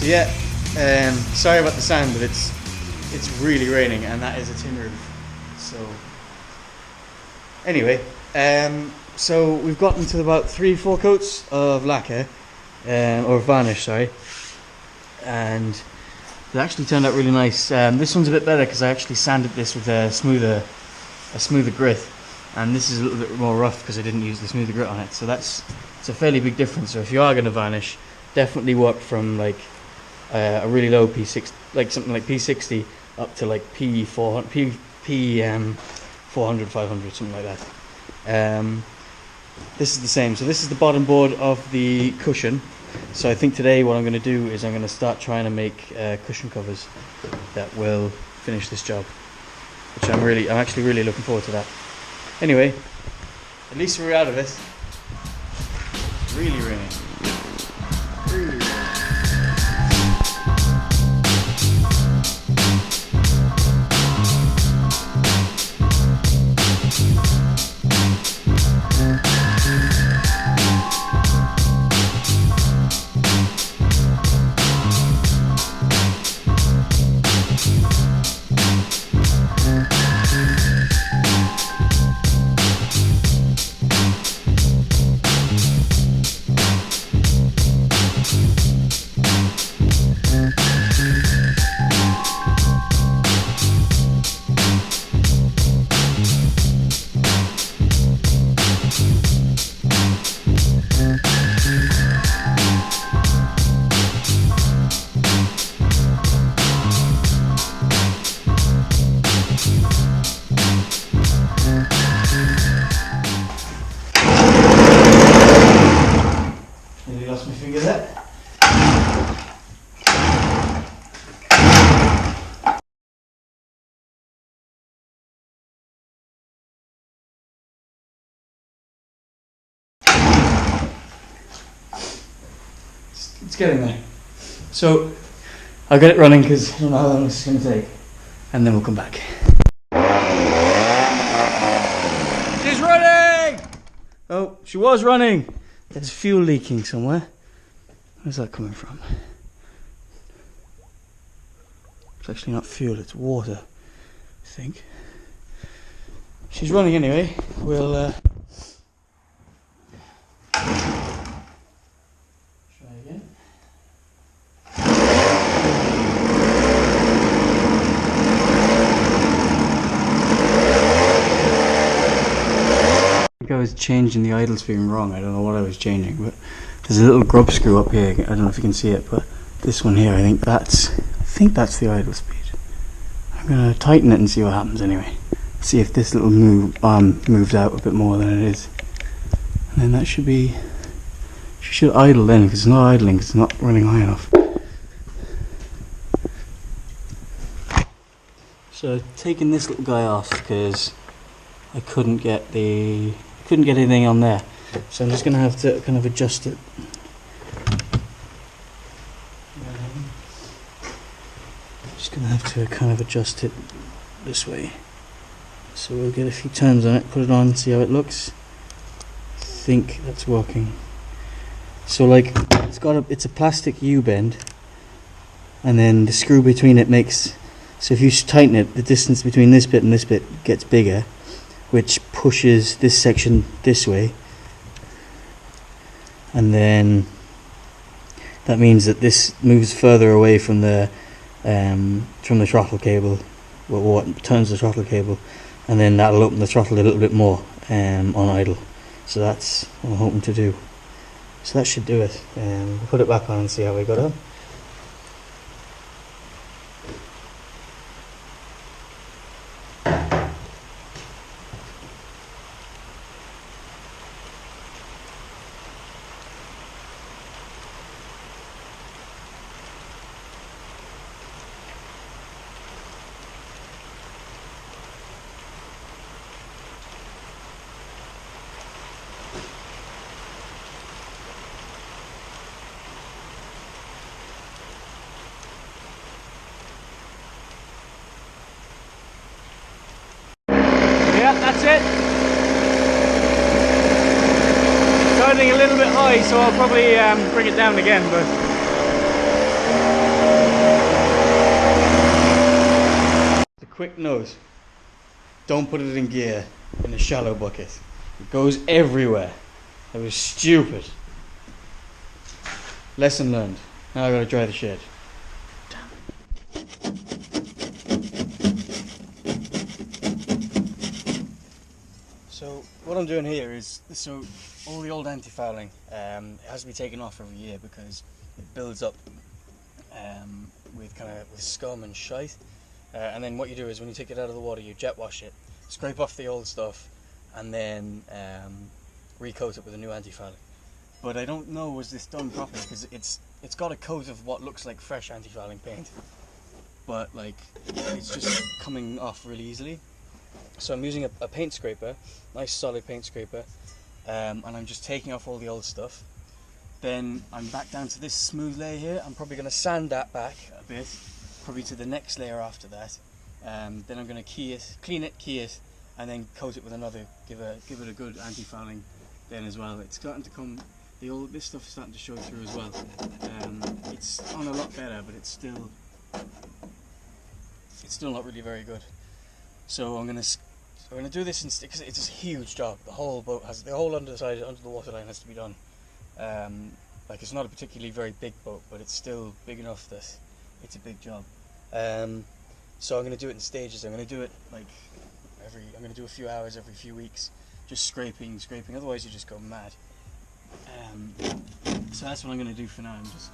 So yeah, sorry about the sound, but it's really raining, and that is a tin roof. So anyway, so we've gotten to about 3-4 coats of lacquer, or varnish, sorry, and it actually turned out really nice. This one's a bit better because I actually sanded this with a smoother grit, and this is a little bit more rough because I didn't use the smoother grit on it. So it's a fairly big difference. So if you are going to varnish, definitely work from like a really low P6, like something like P60, up to like P400, P400, 500, something like that. This is the same. So this is the bottom board of the cushion. So I think today what I'm going to do is I'm going to start trying to make cushion covers that will finish this job, which I'm actually really looking forward to that. Anyway, at least we're out of it. It's really raining. Really raining. Nearly lost my finger there. It's getting there. So I'll get it running because I don't know how long this is going to take, and then we'll come back. She's running! Oh, she was running. There's fuel leaking somewhere. Where's that coming from? It's actually not fuel, it's water, I think. She's running anyway. We'll try again. I was changing the idle speed wrong. I don't know what I was changing, but there's a little grub screw up here. I don't know if you can see it, but this one here, I think that's the idle speed. I'm gonna tighten it and see what happens anyway. See if this little moves out a bit more than it is, and then that should be. She should idle then, because it's not idling because it's not running high enough. So I've taken this little guy off because I couldn't get anything on there, so I'm just going to have to kind of adjust it. Just going to have to kind of adjust it this way. So we'll get a few turns on it, put it on, see how it looks. I think that's working. So like it's a plastic U-bend, and then the screw between it makes, so if you tighten it, the distance between this bit and this bit gets bigger, which pushes this section this way, and then that means that this moves further away from the throttle cable, what turns the throttle cable, and then that'll open the throttle a little bit more on idle. So that's what I'm hoping to do. So that should do it. We'll put it back on and see how we got on. Yeah, that's it. Starting a little bit high, so I'll probably bring it down again, but quick note, don't put it in gear in a shallow bucket. It goes everywhere. It was stupid. Lesson learned. Now I gotta dry the shed. So what I'm doing here is, so all the old anti-fouling it has to be taken off every year because it builds up with scum and shite. And then what you do is when you take it out of the water, you jet wash it, scrape off the old stuff, and then recoat it with a new anti-fouling. But I don't know was this done properly because it's got a coat of what looks like fresh anti-fouling paint, but like it's just coming off really easily. So I'm using a paint scraper, nice solid paint scraper, and I'm just taking off all the old stuff. Then I'm back down to this smooth layer here. I'm probably going to sand that back a bit, probably to the next layer after that. Then I'm going to clean it, key it, and then coat it with another. Give it a good anti-fouling then as well. It's starting to come. This stuff is starting to show through as well. It's on a lot better, but it's still not really very good. So I'm gonna do this because it's a huge job. The whole boat has the whole underside under the waterline has to be done. Like it's not a particularly very big boat, but it's still big enough that it's a big job. So I'm gonna do it in stages. I'm gonna do it like I'm gonna do a few hours every few weeks, just scraping. Otherwise, you just go mad. So that's what I'm gonna do for now. I'm just